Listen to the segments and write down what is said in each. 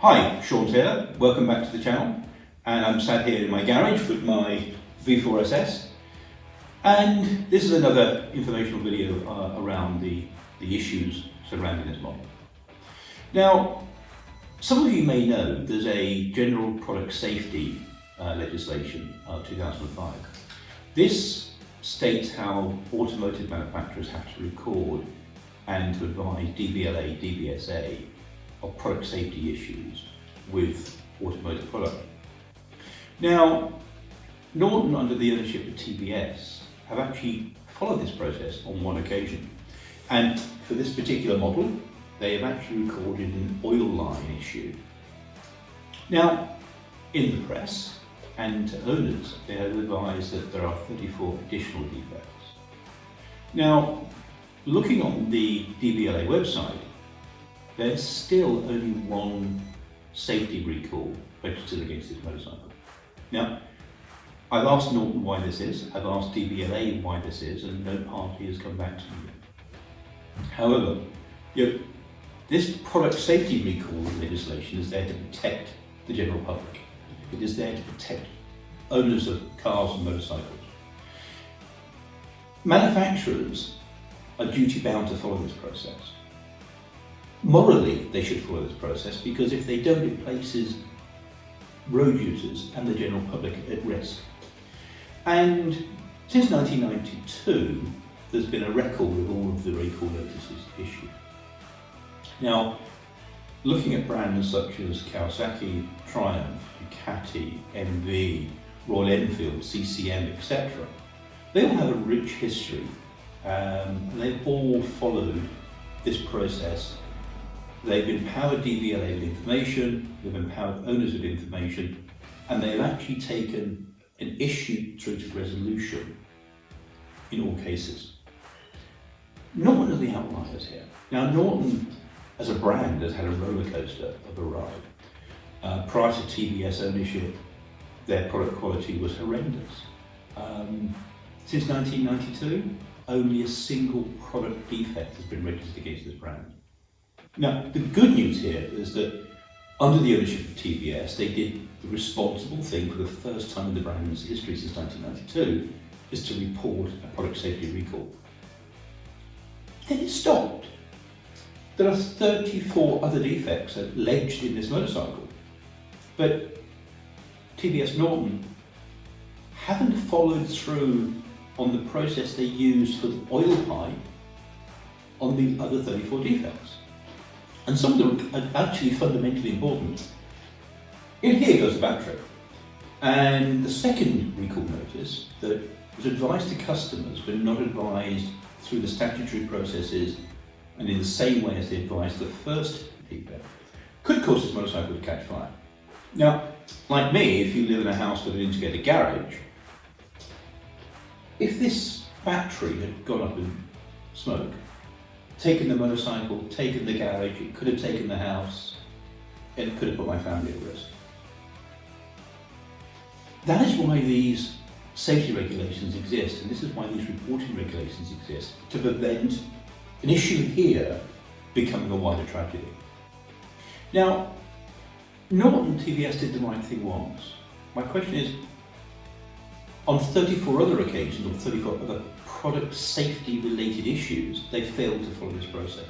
Hi, Sean Taylor, welcome back to the channel, and I'm sat here in my garage with my V4SS, and this is another informational video around the issues surrounding this model. Now, some of you may know there's a general product safety legislation of 2005. This states how automotive manufacturers have to record and to advise DVLA, DVSA of product safety issues with automotive product. Now, Norton, under the ownership of TVS, have actually followed this process on one occasion. And for this particular model, they have actually recorded an oil line issue. Now, in the press and to owners, they have advised that there are 34 additional defects. Now, looking on the DVLA website, there's still only one safety recall registered against this motorcycle. Now, I've asked Norton why this is, I've asked DVLA why this is, and no party has come back to me. However, this product safety recall legislation is there to protect the general public. It is there to protect owners of cars and motorcycles. Manufacturers are duty bound to follow this process. Morally, they should follow this process because if they don't, it places road users and the general public at risk. And since 1992, there's been a record of all of the recall notices issued. Now, looking at brands such as Kawasaki, Triumph, Ducati, MV, Royal Enfield, CCM, etc., they all have a rich history, and they've all followed this process. They've empowered DVLA with information, they've empowered owners with information, and they've actually taken an issue through to resolution in all cases. Norton are the outliers here. Now, Norton as a brand has had a roller coaster of a ride. Prior to TVS ownership, their product quality was horrendous. Since 1992, only a single product defect has been registered against this brand. Now, the good news here is that under the ownership of TVS, they did the responsible thing for the first time in the brand's history since 1992, is to report a product safety recall. Then it stopped. There are 34 other defects alleged in this motorcycle, but TVS Norton haven't followed through on the process they used for the oil pipe on the other 34 defects. And some of them are actually fundamentally important. In here goes the battery. And the second recall notice that was advised to customers but not advised through the statutory processes and in the same way as they advised the first defect could cause this motorcycle to catch fire. Now, like me, if you live in a house with an integrated garage, if this battery had gone up in smoke, taken the motorcycle, taken the garage, it could have taken the house, and it could have put my family at risk. That is why these safety regulations exist, and this is why these reporting regulations exist, to prevent an issue here becoming a wider tragedy. Now, Norton TVS did the right thing once. My question is, on 34 other occasions, or 34 other product safety related issues, they failed to follow this process.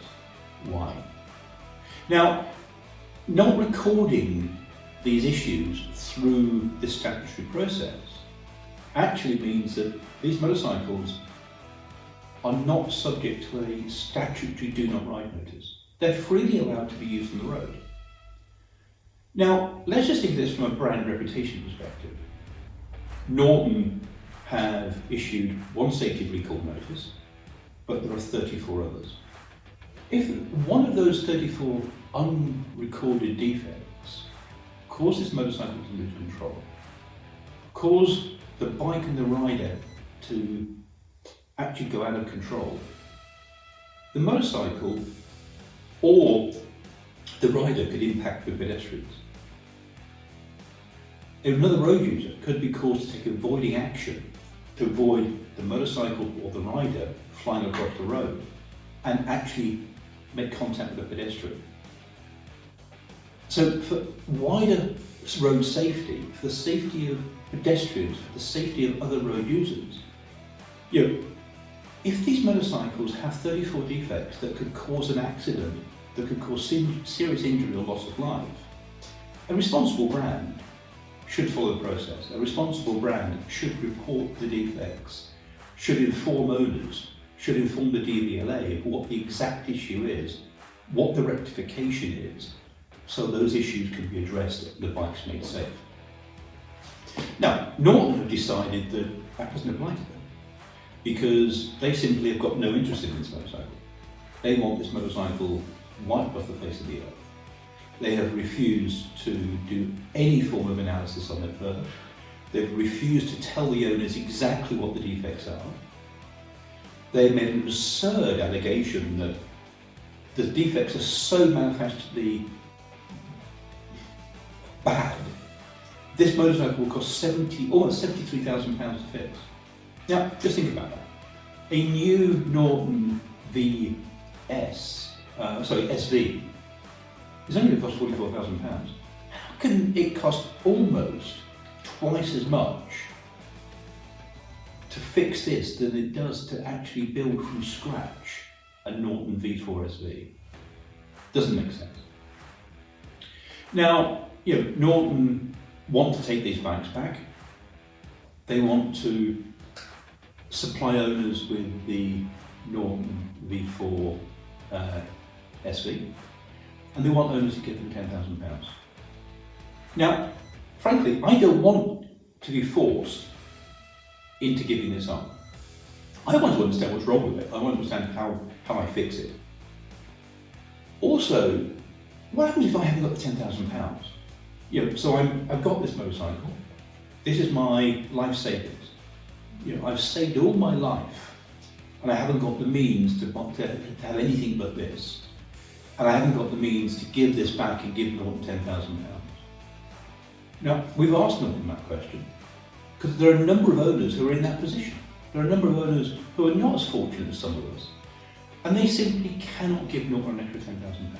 Why? Now, not recording these issues through this statutory process actually means that these motorcycles are not subject to a statutory do not ride notice. They're freely allowed to be used on the road. Now, let's just think of this from a brand reputation perspective. Norton have issued one safety recall notice, but there are 34 others. If one of those 34 unrecorded defects cause this motorcycle to lose control, cause the bike and the rider to actually go out of control, the motorcycle or the rider could impact the pedestrians. Another road user could be caused to take avoiding action to avoid the motorcycle or the rider flying across the road and actually make contact with the pedestrian. So for wider road safety, for the safety of pedestrians, for the safety of other road users, if these motorcycles have 34 defects that could cause an accident, that could cause serious injury or loss of life, a responsible brand should follow the process. A responsible brand should report the defects, should inform owners, should inform the DVLA of what the exact issue is, what the rectification is, so those issues can be addressed and the bike's made safe. Now, Norton have decided that that doesn't apply to them because they simply have got no interest in this motorcycle. They want this motorcycle wiped off the face of the earth. They have refused to do any form of analysis on it further. They've refused to tell the owners exactly what the defects are. They've made an absurd allegation that the defects are so manifestly bad. This motorcycle will cost almost £73,000 to fix. Now, just think about that. A new Norton SV is only going to cost £44,000. How can it cost almost twice as much to fix this than it does to actually build from scratch a Norton V4SS? Doesn't make sense. Now, Norton want to take these bikes back. They want to supply owners with the Norton V4 SV, and they want owners to give them £10,000. Now, frankly, I don't want to be forced into giving this up. I want to understand what's wrong with it. I want to understand how I fix it. Also, what happens if I haven't got the £10,000? So I've got this motorcycle. This is my life savings. I've saved all my life, and I haven't got the means to have anything but this. And I haven't got the means to give this back and give Norton £10,000. Now, we've asked Norton that question because there are a number of owners who are in that position. There are a number of owners who are not as fortunate as some of us, and they simply cannot give Norton an extra £10,000.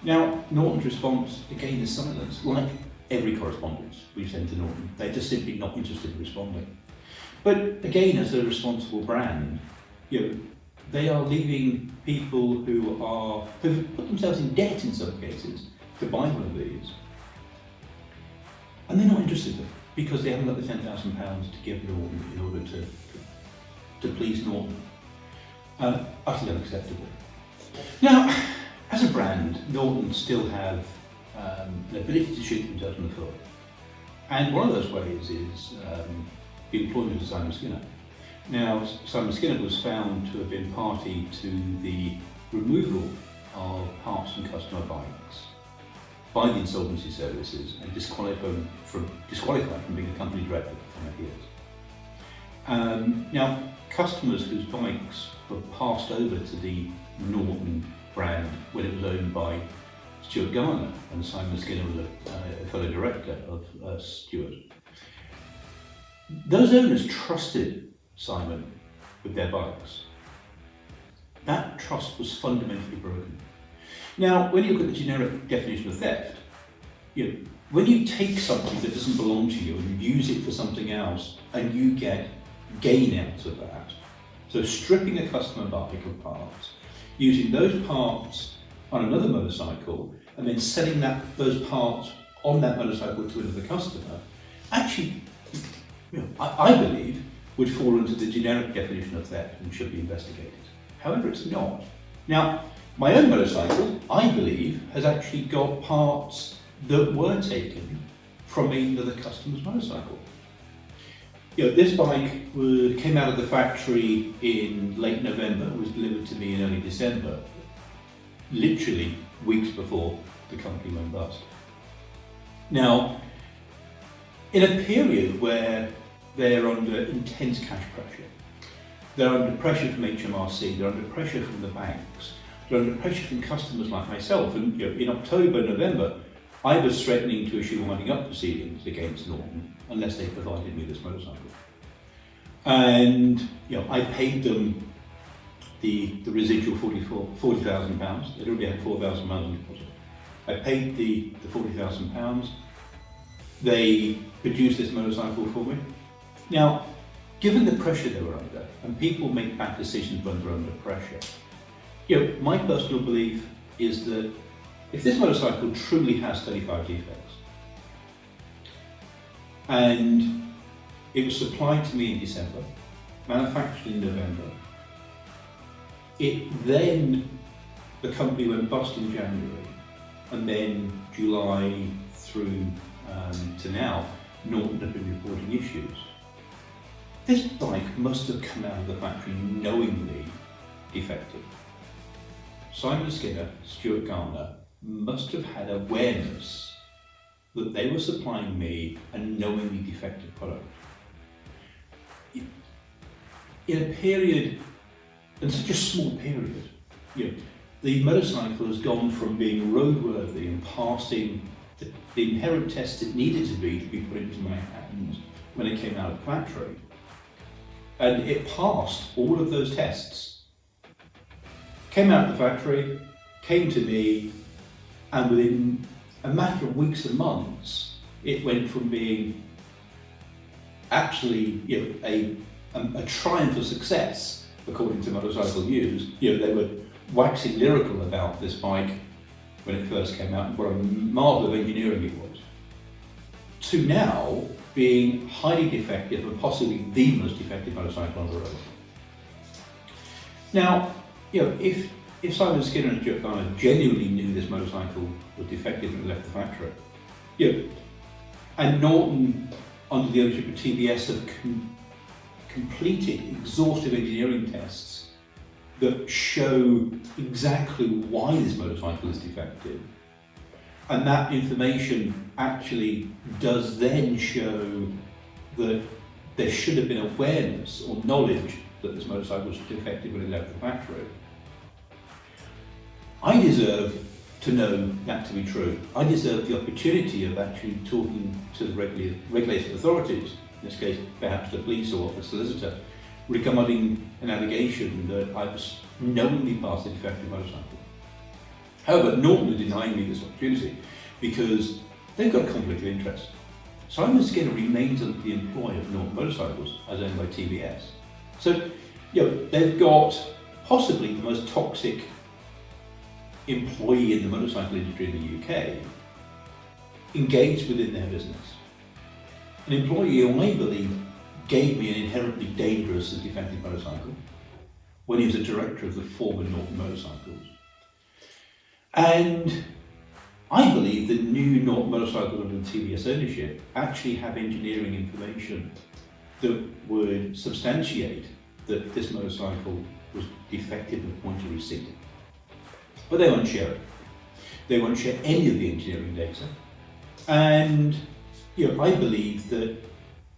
Now, Norton's response, again, is silence, like every correspondence we send to Norton. They're just simply not interested in responding. But again, as a responsible brand, they are leaving people who've put themselves in debt in some cases to buy one of these. And they're not interested in it because they haven't got the £10,000 to give Norton in order to please Norton. Utterly unacceptable. Now, as a brand, Norton still have the ability to shoot themselves in the foot. And one of those ways is the employment of Simon Skinner. Now, Simon Skinner was found to have been party to the removal of parts from customer bikes by the insolvency services and disqualified from being a company director for 5 years. Now, customers whose bikes were passed over to the Norton brand when it was owned by Stuart Garner, and Simon Skinner was a fellow director of Stuart. Those owners trusted Simon with their bikes. That trust was fundamentally broken. Now, when you look at the generic definition of theft, when you take something that doesn't belong to you and use it for something else and you get gain out of that, so stripping a customer bike of parts, using those parts on another motorcycle and then selling those parts on that motorcycle to another customer, actually, I believe, would fall into the generic definition of theft and should be investigated. However, it's not. Now, my own motorcycle, I believe, has actually got parts that were taken from another customer's motorcycle. This bike came out of the factory in late November, was delivered to me in early December, literally weeks before the company went bust. Now, in a period where they're under intense cash pressure, they're under pressure from HMRC, they're under pressure from the banks, they're under pressure from customers like myself, and in October, November, I was threatening to issue winding up proceedings against Norton unless they provided me this motorcycle. And I paid them the residual £40,000. They'd already had £4,000 in deposit. I paid the £40,000. They produced this motorcycle for me. Now, given the pressure they were under, and people make bad decisions when they're under pressure, my personal belief is that if this motorcycle truly has 35 defects, and it was supplied to me in December, manufactured in November, the company went bust in January, and then July through to now, Norton have been reporting issues. This bike must have come out of the factory knowingly defective. Simon Skinner, Stuart Garner, must have had awareness that they were supplying me a knowingly defective product. In a period, in such a small period, the motorcycle has gone from being roadworthy and passing the inherent tests it needed to be put into my hands when it came out of the factory. And it passed all of those tests. Came out of the factory, came to me, and within a matter of weeks and months, it went from being actually a triumph of success, according to Motorcycle News. They were waxing lyrical about this bike when it first came out and what a marvel of engineering it was, to now being highly defective and possibly the most defective motorcycle on the road. Now, if Simon Skinner and Stuart Garner genuinely knew this motorcycle was defective when it left the factory, and Norton, under the ownership of TVS, have completed exhaustive engineering tests that show exactly why this motorcycle is defective, and that information actually does then show that there should have been awareness or knowledge that this motorcycle was defective when it left the factory. I deserve to know that to be true. I deserve the opportunity of actually talking to the regulated authorities, in this case perhaps the police or the solicitor, regarding an allegation that I was knowingly passed a defective motorcycle. However, Norton are denying me this opportunity because they've got a conflict of interest. Simon Skinner remains under the employ of Norton Motorcycles, as owned by TVS. So, they've got possibly the most toxic employee in the motorcycle industry in the UK engaged within their business. An employee who I believe gave me an inherently dangerous and defective motorcycle when he was a director of the former Norton Motorcycles. And I believe that new Norton Motorcycles under TVS ownership actually have engineering information that would substantiate that this motorcycle was defective at the point of receipt. But they won't share it. They won't share any of the engineering data. And I believe that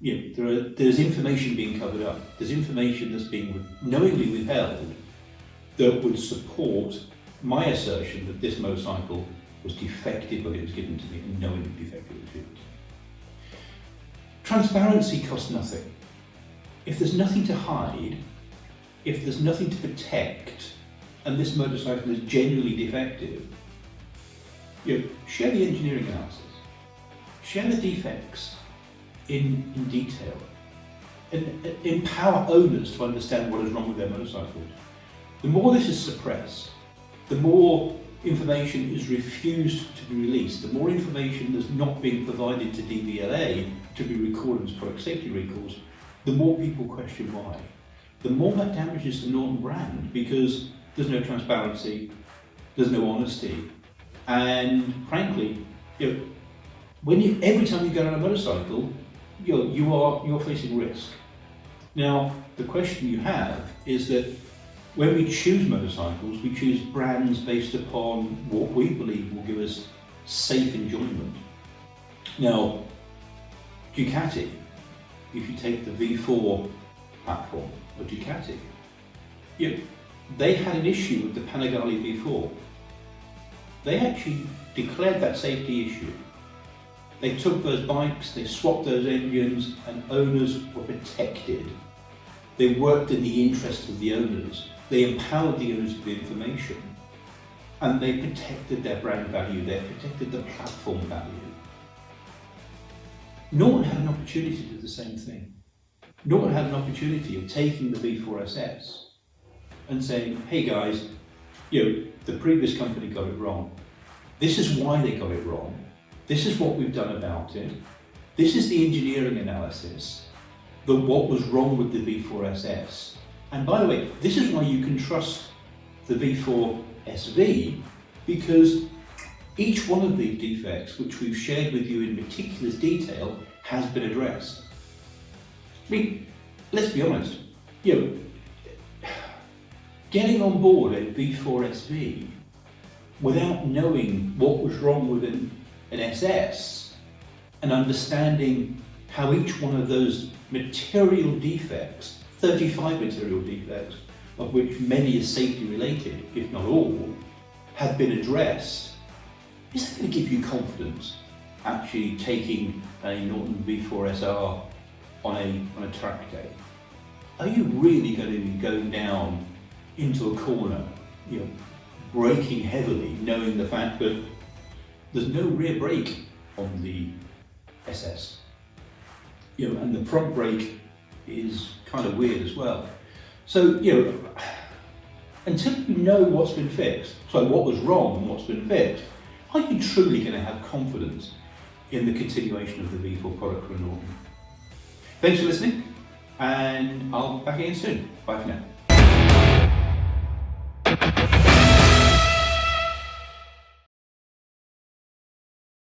there's information being covered up. There's information that's being knowingly withheld that would support my assertion that this motorcycle was defective when it was given to me and knowingly defective when it was given to me. Transparency costs nothing. If there's nothing to hide, if there's nothing to protect, and this motorcycle is genuinely defective, share the engineering analysis, share the defects in detail, and empower owners to understand what is wrong with their motorcycles. The more this is suppressed, the more information is refused to be released, the more information that's not being provided to DVLA to be recorded as product safety recalls, the more people question why. The more that damages the Norton brand, because there's no transparency, there's no honesty, and frankly, every time you get on a motorcycle, you're facing risk. Now, the question you have is that when we choose motorcycles, we choose brands based upon what we believe will give us safe enjoyment. Now, Ducati, if you take the V4 platform of Ducati, they had an issue with the Panigale V4. They actually declared that safety issue. They took those bikes, they swapped those engines, and owners were protected. They worked in the interest of the owners. They empowered the owners with the information. and they protected their brand value, they protected the platform value. Norton had an opportunity to do the same thing. Norton had an opportunity of taking the V4SS and saying, hey guys, the previous company got it wrong. This is why they got it wrong. This is what we've done about it. This is the engineering analysis, what was wrong with the V4SS. And by the way, this is why you can trust the V4SV, because each one of these defects, which we've shared with you in meticulous detail, has been addressed. I mean, let's be honest, getting on board a V4SV without knowing what was wrong with an SS and understanding how each one of those material defects, 35 material defects, of which many are safety related, if not all, have been addressed, is that going to give you confidence actually taking a Norton V4SR on a track day? Are you really going to be going down into a corner, braking heavily, knowing the fact that there's no rear brake on the SS, and the front brake is kind of weird as well. So, until you know what's been fixed, so what was wrong and what's been fixed, are you truly going to have confidence in the continuation of the V4 product from Norton? Thanks for listening, and I'll be back again soon. Bye for now.